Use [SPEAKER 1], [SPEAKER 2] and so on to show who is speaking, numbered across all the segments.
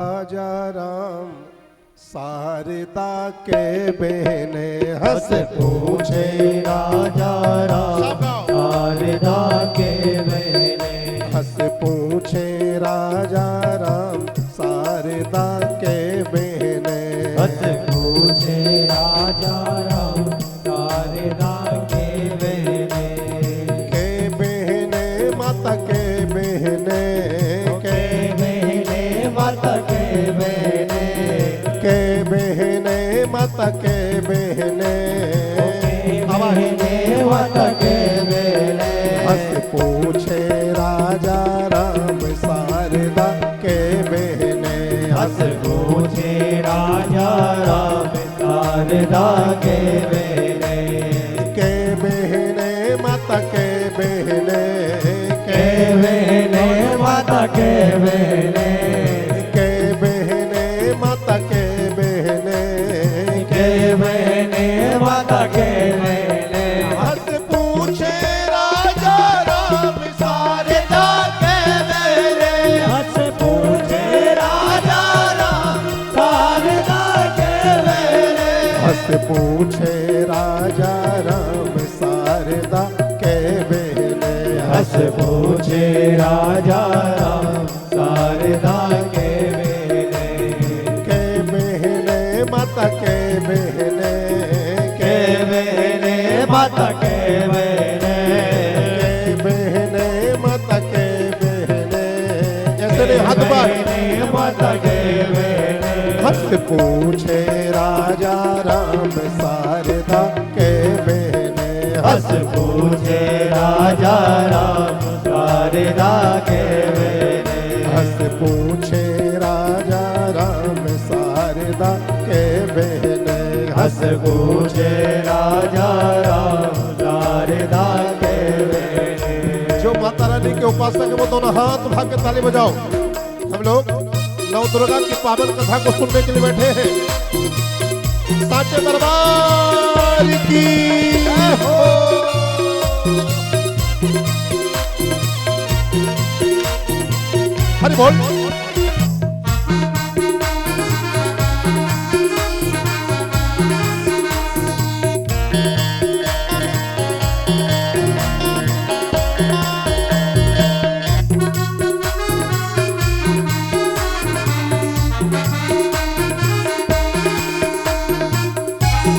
[SPEAKER 1] राजा राम शारदा के बहने हंस पूछे
[SPEAKER 2] राजा राम शारदा के बहने
[SPEAKER 1] हंस पूछे राजा राम शारदा के बहने
[SPEAKER 2] हंस पूछे राजा राम शारदा के
[SPEAKER 1] बहने माता के बहने
[SPEAKER 2] माता के बहने
[SPEAKER 1] के बहने माता के बहने
[SPEAKER 2] माता के बहने
[SPEAKER 1] हंस पूछे राजा राम शारदा के बहने
[SPEAKER 2] हंस पूछे राजा राम शारदा के
[SPEAKER 1] बहने माता के बहने
[SPEAKER 2] माता के बहने
[SPEAKER 1] माता के बहने
[SPEAKER 2] माता के बहने
[SPEAKER 1] हंस पूछे राजा राम शारदा के बहने
[SPEAKER 2] हंस पूछे राजा राम शारदा के बहने
[SPEAKER 1] हंस पूछे राजा राम शारदा के बहने
[SPEAKER 2] हंस पूछे राजा राम शारदा के
[SPEAKER 1] बहने माता के बहने
[SPEAKER 2] माता के बहने
[SPEAKER 1] माता के बहने ऐसे नहीं हाथ बार
[SPEAKER 2] माता के बहने
[SPEAKER 1] हंस पूछे राजा राम शारदा के बहने
[SPEAKER 2] हंस पूछे राजा राम शारदा के बहने
[SPEAKER 1] हंस पूछे राजा राम शारदा के बहने
[SPEAKER 2] हंस पूछे राजा राम शारदा के बहने
[SPEAKER 1] जो माता रानी के उपासक है वो दोनों हाथ उठा के ताली बजाओ। हम लोग नव दुर्गा की पावन कथा को सुनने के लिए बैठे हैं। साचे दरबार की जय हो। हरि बोल।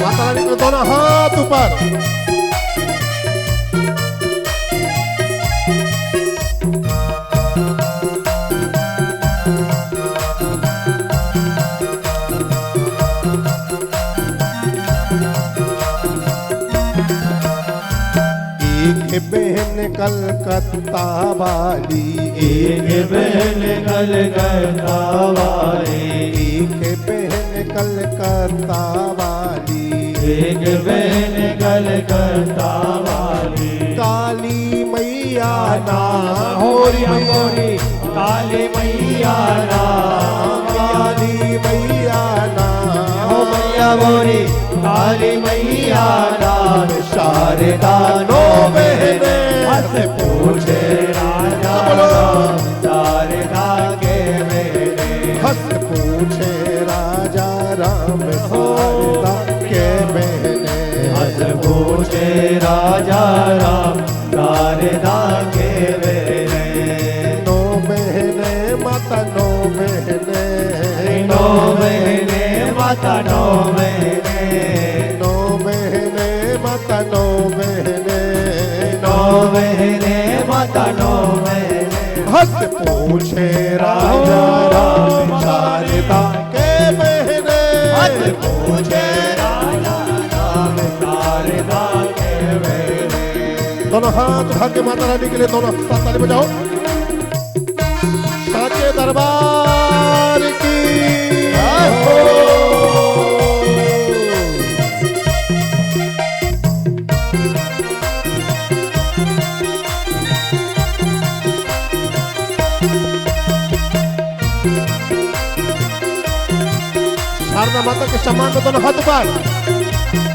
[SPEAKER 1] माता रानी के दोनों हाथ ऊपर। एक बहन कलकत्ता वाली
[SPEAKER 2] एक बहन कलकत्ता वाली
[SPEAKER 1] एक बहन कलकत्ता वाली
[SPEAKER 2] एक बहन कलकत्ता वाली
[SPEAKER 1] काली मैया ना
[SPEAKER 2] होरी होरी काली मैया राम
[SPEAKER 1] काली मैया ना
[SPEAKER 2] हो मैया बोरी काली मैया राम शारदा नो बहने हंस पूछे राजा राम शारदा के बहने
[SPEAKER 1] हंस पूछे राजा राम शारदा के बहने
[SPEAKER 2] हंस पूछे राजा राम शारदा के बहने
[SPEAKER 1] नो बहने माता नो बहने
[SPEAKER 2] नो बहने माता नो बहने
[SPEAKER 1] नो बहने माता नो बहने
[SPEAKER 2] नो बहने माता नो बहने
[SPEAKER 1] हंस पूछे राजा राम शारदा के बहने
[SPEAKER 2] हंस पूछे राजा राम शारदा के बहने
[SPEAKER 1] दोनों हाथ उठा के माता रानी के लिए दोनों हाथ ताली बजाओ। साचे दरबार की जय हो। शारदा माता के सम्मान में दोनों हाथ ऊपर।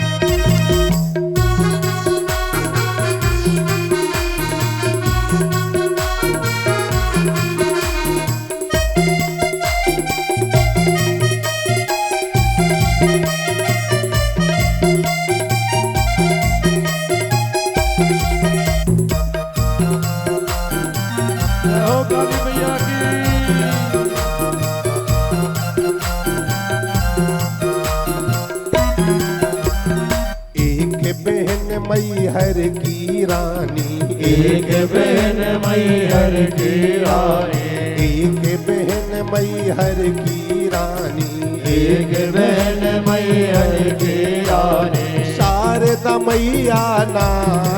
[SPEAKER 1] मैहर की रानी,
[SPEAKER 2] एक बहन मैहर की रानी,
[SPEAKER 1] एक बहन मैहर की रानी,
[SPEAKER 2] एक बहन मैहर की रानी।
[SPEAKER 1] शारदा मैया ना,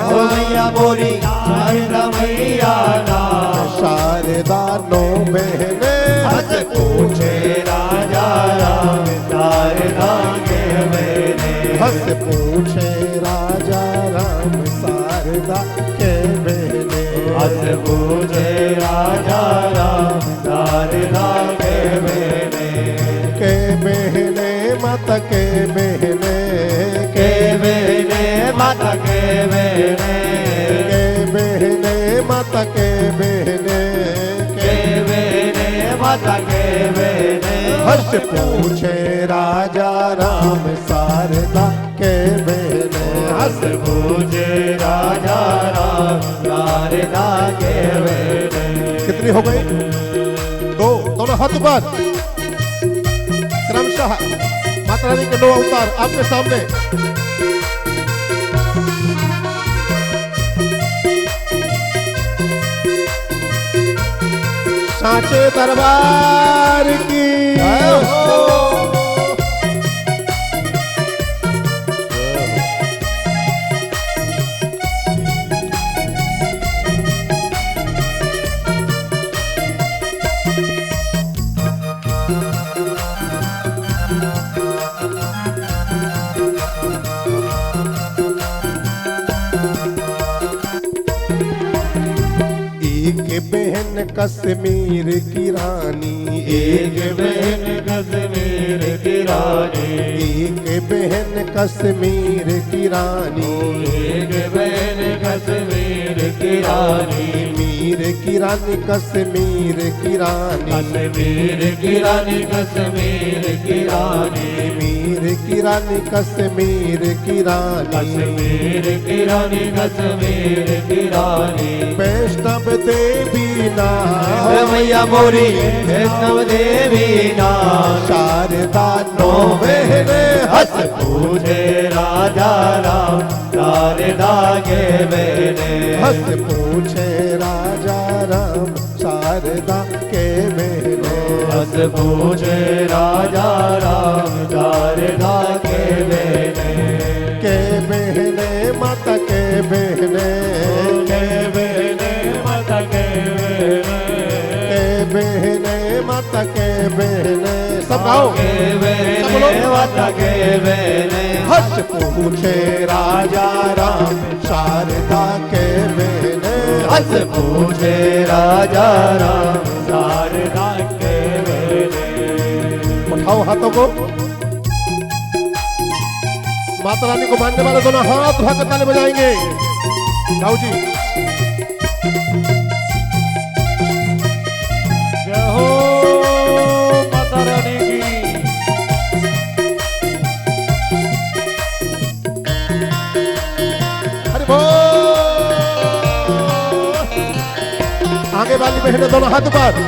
[SPEAKER 2] ओ मैया मोरी शारदा मैया ना,
[SPEAKER 1] शारदा नो बहने
[SPEAKER 2] हंस पूछे राजा राम शारदा के बहने।
[SPEAKER 1] हंस पूछे राजा राम शारदा के बहने।
[SPEAKER 2] हंस पूछे राजा राम शारदा के
[SPEAKER 1] बहने माता के बहने,
[SPEAKER 2] के बहने माता के बहने,
[SPEAKER 1] बहने माता के बहने,
[SPEAKER 2] के बहने माता के बहने।
[SPEAKER 1] हर्ष पूछे राजा राम शारदा के बहने।
[SPEAKER 2] हंस पूछे राजा राम शारदा के बहने।
[SPEAKER 1] कितनी हो गई? दो। दोनों हाथ ऊपर। क्रमशः माता रानी के 9 अवतार आपके सामने। सांचे दरबार की जय हो। एक बहन कश्मीर की रानी,
[SPEAKER 2] एक बहन कश्मीर की रानी,
[SPEAKER 1] एक बहन कश्मीर की रानी,
[SPEAKER 2] एक बहन कश्मीर की रानी,
[SPEAKER 1] मीर की रानी कश्मीर की रानी,
[SPEAKER 2] कश्मीर की रानी, कश्मीर की रानी,
[SPEAKER 1] मीर की रानी कश्मीर की रानी,
[SPEAKER 2] कश्मीर की रानी, कश्मीर की रानी।
[SPEAKER 1] वैष्णव देवी ना,
[SPEAKER 2] मैया मोरी वैष्णव देवी ना,
[SPEAKER 1] शारदा नो बहने।
[SPEAKER 2] हंस पूछे राजा राम शारदा के बहने।
[SPEAKER 1] हंस पूछे राजा राम शारदा के बहने।
[SPEAKER 2] हंस पूछे राजा राम शारदा के
[SPEAKER 1] बहने माता के बहने,
[SPEAKER 2] के बहने माता के
[SPEAKER 1] बहने माता के बहने। सब गाओ,
[SPEAKER 2] के बहने माता के बहने।
[SPEAKER 1] हर्ष पूछे राजा राम शारदा के बहने।
[SPEAKER 2] हंस पूछे राजा राम शारदा के बहने।
[SPEAKER 1] उठाओ हाथों को। माता रानी को मानने वाले दोनों हाथ उठाकर ताली बजाएंगे। राव जी
[SPEAKER 2] जय हो माता रानी की।
[SPEAKER 1] हरि बोल। आगे वाली बहनें दोनों हाथ ऊपर।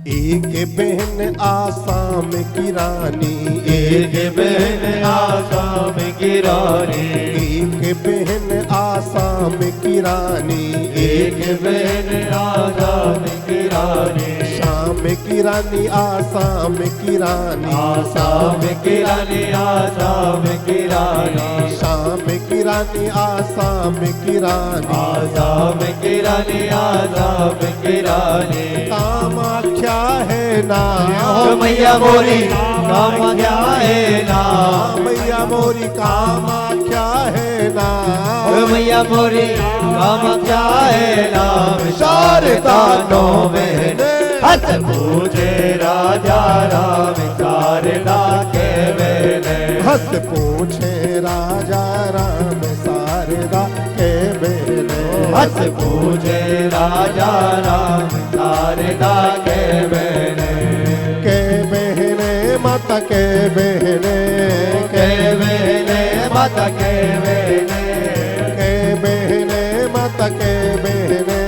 [SPEAKER 1] एक बहन आसाम की रानी,
[SPEAKER 2] एक बहन आसाम की रानी,
[SPEAKER 1] एक बहन आसाम की रानी,
[SPEAKER 2] एक बहन आसाम की रानी,
[SPEAKER 1] शाम की रानी आसाम की रानी,
[SPEAKER 2] आसाम की रानी, आसाम की रानी,
[SPEAKER 1] शाम की रानी आसाम की रानी,
[SPEAKER 2] आसाम की रानी, आसाम की रानी।
[SPEAKER 1] कामाख्या है ना,
[SPEAKER 2] मैया मोरी कामाख्या है ना,
[SPEAKER 1] मैया मोरी कामाख्या है ना,
[SPEAKER 2] मैया मोरी कामाख्या है नाम। शारदा नो बहने। हंस पूछे राजा राम शारदा के बहने।
[SPEAKER 1] हंस पूछे राजा राम शारदा के बहने।
[SPEAKER 2] हंस पूछे राजा राम शारदा के बहने।
[SPEAKER 1] के बहने माता के बहने,
[SPEAKER 2] के बहने माता के बहने
[SPEAKER 1] माता के बहने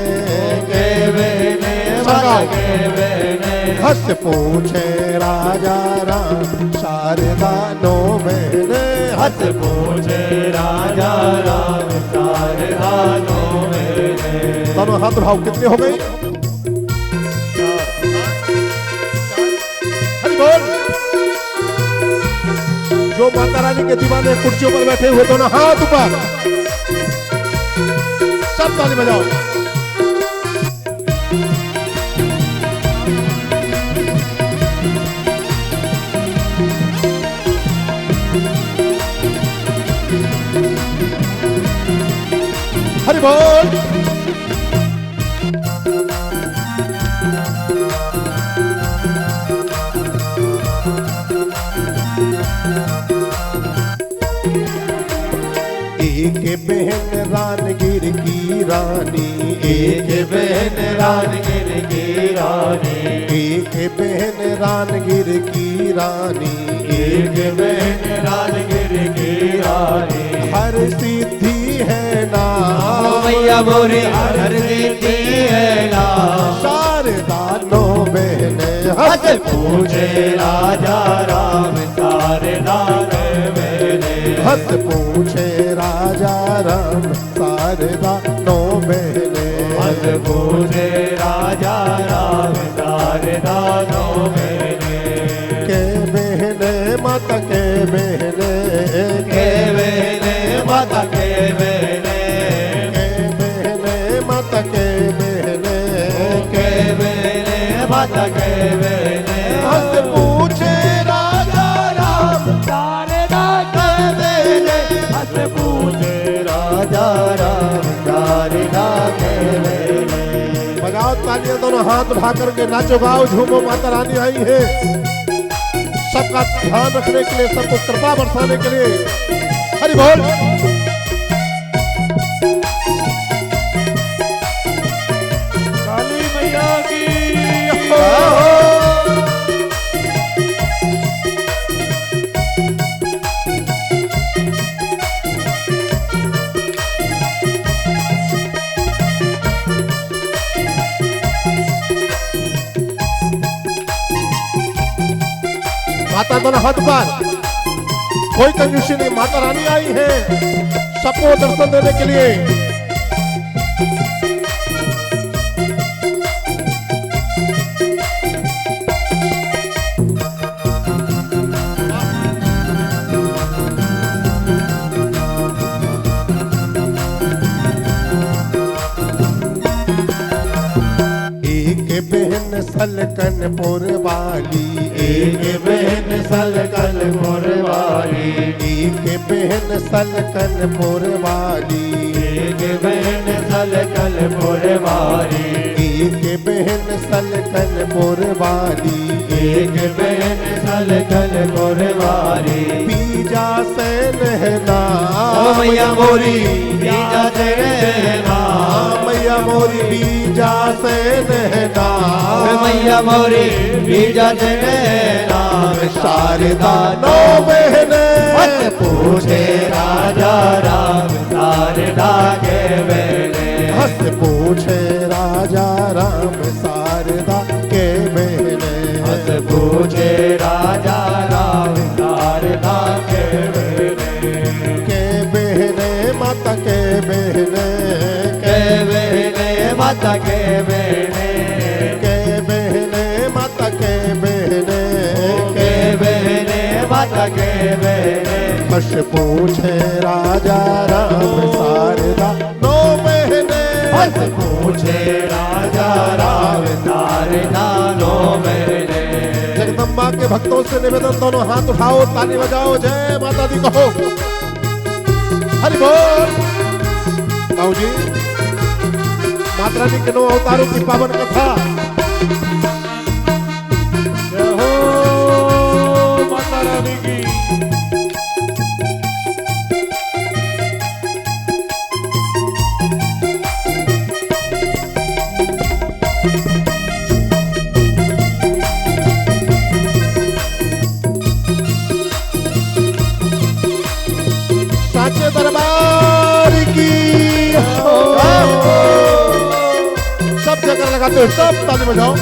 [SPEAKER 2] माता के बहने
[SPEAKER 1] हंस पूछे राजा राम शारदा नो बहने
[SPEAKER 2] हंस पूछे राजा राम शारदा नो बहने
[SPEAKER 1] दोनों हाथ उठाओ कितने हो गई हरि बोल जो माता रानी के दीवाने कुर्सियों पर बैठे हुए दोनों हाथ ऊपर सब ताली बजाओ हरि बोल एक बहन रानगिर की रानी
[SPEAKER 2] एक बहन रानगिर की रानी
[SPEAKER 1] एक बहन रानगिर की रानी
[SPEAKER 2] एक बहन रानगिर की रानी
[SPEAKER 1] हर सिद्धि है ना
[SPEAKER 2] मैया मोरी हर देती है ना
[SPEAKER 1] शारदा नो बहने
[SPEAKER 2] हंस पूछे राजा राम शारदा के बहने
[SPEAKER 1] हंस पूछे राजा राम शारदा नो बहने
[SPEAKER 2] हंस पूछे राजा राम शारदा नो बहने
[SPEAKER 1] के बहने माता के बहने
[SPEAKER 2] के बहने माता के बहने
[SPEAKER 1] के बहने माता के बहने
[SPEAKER 2] के बहने माता के बहने
[SPEAKER 1] हंस पूछे राजा राम
[SPEAKER 2] शारदा के बहने हंस पूछे राजा राम शारदा के बहने
[SPEAKER 1] बजाओ तालियां दोनों हाथ उठा करके नाचो गाओ झूमो माता रानी आई है सबका ध्यान रखने के लिए सबको कृपा बरसाने के लिए हरि बोल
[SPEAKER 2] काली मैया की
[SPEAKER 1] माता दोनों हाथ पर कोई कंजूसी नहीं माता रानी आई है सबको दर्शन देने के लिए एक बहन सलकनपुर वाली
[SPEAKER 2] एक बहन सलकनपुर वाली
[SPEAKER 1] एक बहन सलकनपुर वाली
[SPEAKER 2] एक बहन सलकनपुर वाली
[SPEAKER 1] एक बहन सलकनपुर वाली
[SPEAKER 2] एक बहन सलकनपुर वाली
[SPEAKER 1] बीजा से नहना
[SPEAKER 2] ओ मैया मोरी बीजा से रहना
[SPEAKER 1] मैया मोरी बीजा से नहना
[SPEAKER 2] मैया मोरी बीजा से रहना
[SPEAKER 1] शारदा नो बहने
[SPEAKER 2] मत पूछे राजा राम शारदा के बहने
[SPEAKER 1] हंस पूछे राजा राम शारदा के बहने
[SPEAKER 2] हंस पूछे राजा राम शारदा के बहने
[SPEAKER 1] माता के बहने
[SPEAKER 2] माता के बहने
[SPEAKER 1] के बहने माता के बहने
[SPEAKER 2] माता के बहने
[SPEAKER 1] हर्ष पूछे राजा राम शारदा नो बहने
[SPEAKER 2] हंस पूछे राजा राम शारदा नो बहने
[SPEAKER 1] जगदम्बा के भक्तों से निवेदन दोनों हाथ उठाओ ताली बजाओ जय माता दी कहो हरि बोल आओ जी माता रानी के 9 अवतारों की पावन कथा
[SPEAKER 2] जय हो माता रानी की
[SPEAKER 1] करते हुए सब ताली बजाओ।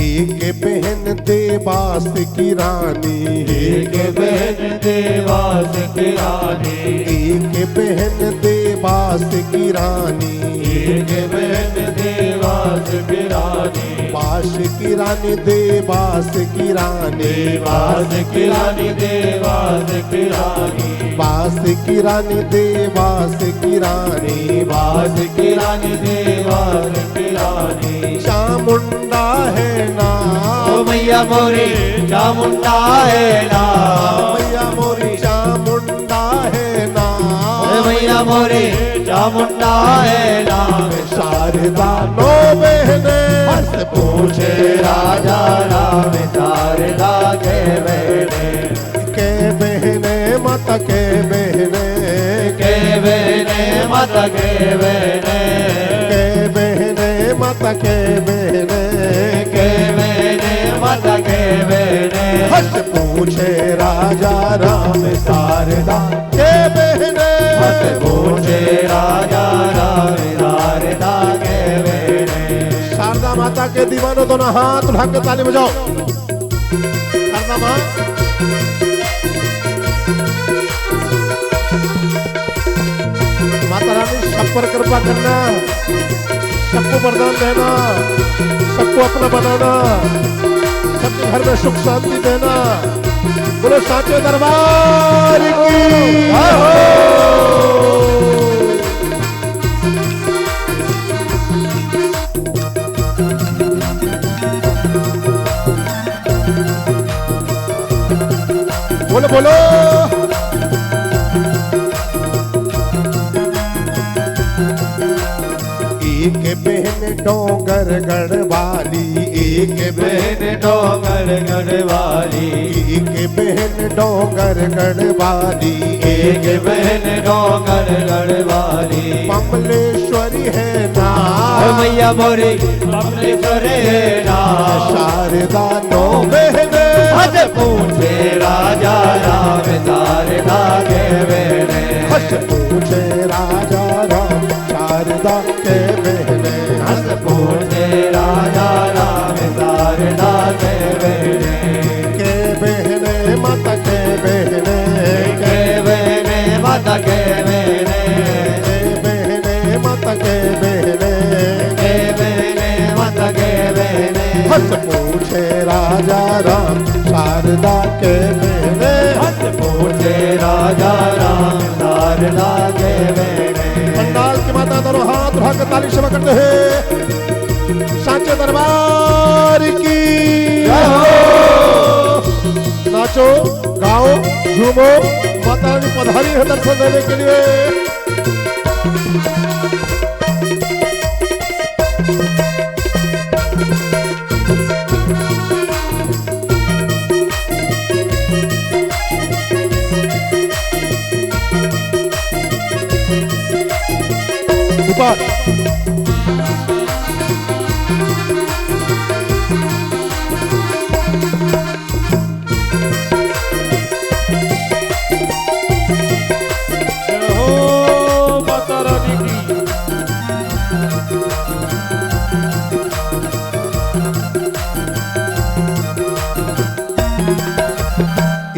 [SPEAKER 1] एक बहन देवास की रानी,
[SPEAKER 2] एक बहन देवास की रानी,
[SPEAKER 1] एक बहन देवास की रानी,
[SPEAKER 2] एक बहन देवास की रानी,
[SPEAKER 1] पाश की रानी देवास की रानी,
[SPEAKER 2] देवास की रानी, देवास की रानी,
[SPEAKER 1] बास की रानी देवास की रानी,
[SPEAKER 2] देवास की रानी, देवास की रानी।
[SPEAKER 1] चामुंडा है ना
[SPEAKER 2] ओ मैया मोरी चामुंडा है ना,
[SPEAKER 1] मैया मोरी चामुंडा है ना,
[SPEAKER 2] मैया मोरी चामुंडा है ना।
[SPEAKER 1] शारदा नो बहने
[SPEAKER 2] हंस पूछे राजा राम, शारदा के बहने,
[SPEAKER 1] के बहने माता के बहने,
[SPEAKER 2] के बहने माता के बहने,
[SPEAKER 1] के बहने माता के बहने,
[SPEAKER 2] के बहने माता के बहने।
[SPEAKER 1] हंस पूछे राजा राम शारदा के बहने,
[SPEAKER 2] हंस पूछे राजा राम, शारदा के बहने।
[SPEAKER 1] शारदा माता के दीवानों दोनों हाथ उठा के ताली बजाओ। शारदा माँ माता रानी सब पर कृपा करना, सबको वरदान देना, सबको अपना बनाना, सबके घर में सुख शांति देना। बोलो साचे दरबार की जय हो। बोलो बोलो एक बहन डोंगर गढ़वाली, एक
[SPEAKER 2] बहन डोंगर गढ़वाली,
[SPEAKER 1] एक बहन डोंगर गढ़वाली,
[SPEAKER 2] एक बहन डोंगर गढ़वाली।
[SPEAKER 1] कमलेश्वरी है ना
[SPEAKER 2] मैया मोरी कमलेश्वरी है ना,
[SPEAKER 1] शारदा नो बहने
[SPEAKER 2] हंस पूछे राजा राम, शारदा के बहने।
[SPEAKER 1] हंस पूछे राजा राम शारदा के बहने,
[SPEAKER 2] हंस पूछे राजा राम, शारदा के बहने।
[SPEAKER 1] के बहने माता के बहने,
[SPEAKER 2] के बहने माता के बहने,
[SPEAKER 1] के बहने माता के बहने,
[SPEAKER 2] के बहने माता के बहने।
[SPEAKER 1] हंस पूछे राजा राम शारदा के बहने,
[SPEAKER 2] हंस पूछे राजा राम, शारदा के बहने।
[SPEAKER 1] पंडाल की माता दोनों हाथ उठा कर ताली सेवा करते हैं। साचे दरबार की
[SPEAKER 2] जय हो।
[SPEAKER 1] नाचो गाओ झूमो, माता रानी पधारी है दर्शन देने के लिए। ऊपर
[SPEAKER 2] माता रानी की।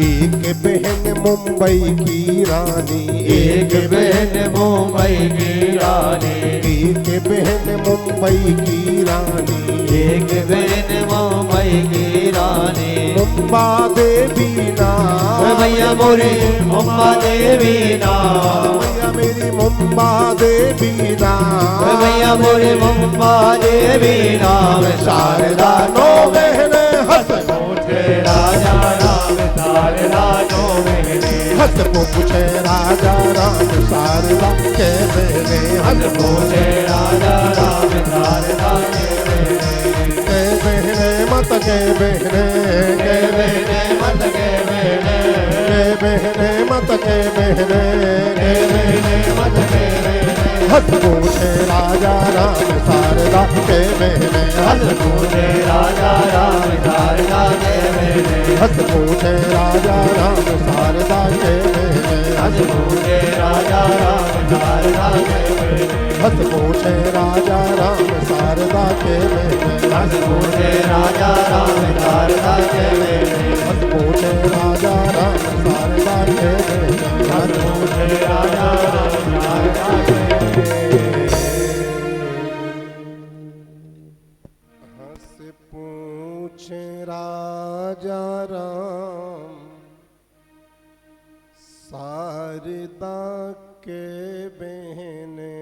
[SPEAKER 1] एक बहन मुंबई की रानी,
[SPEAKER 2] एक बहन मुंबई की रानी,
[SPEAKER 1] एक बहन मुंबई की रानी,
[SPEAKER 2] एक बहन मुंबई की रानी।
[SPEAKER 1] मुंबा देवी ना
[SPEAKER 2] मैया मोरी मुंबा देवी ना,
[SPEAKER 1] मैया मेरी मुंबा देवी ना,
[SPEAKER 2] मैया मोरी मुंबा देवी ना। शारदा नो बहने हंस पूछे राजा राम, शारदा नो बहने।
[SPEAKER 1] हंस पूछे राजा राम शारदा के बहने,
[SPEAKER 2] हंस पूछे राजा राम, शारदा के बहने।
[SPEAKER 1] के बहने मत के बहने,
[SPEAKER 2] के बहने मत के बहने,
[SPEAKER 1] के बहने मत के बहने
[SPEAKER 2] के महीने मत के महीने
[SPEAKER 1] हंस पूछे राजा राम शारदा के बहने
[SPEAKER 2] हंस पूछे राजा राम शारदा के महीने
[SPEAKER 1] हंस पूछे राजा राम शारदा के बहने
[SPEAKER 2] हंस पूछे राजा राम शारदा के महीने
[SPEAKER 1] हंस पूछे राजा राम शारदा के बहने
[SPEAKER 2] हंस पूछे राजा राम शारदा के महीने
[SPEAKER 1] हंस पूछे राजा राम शारदा के बहने
[SPEAKER 2] हंस पूछे राजा राम शारदा के
[SPEAKER 1] हंस पूछे राजा राम शारदा के बहने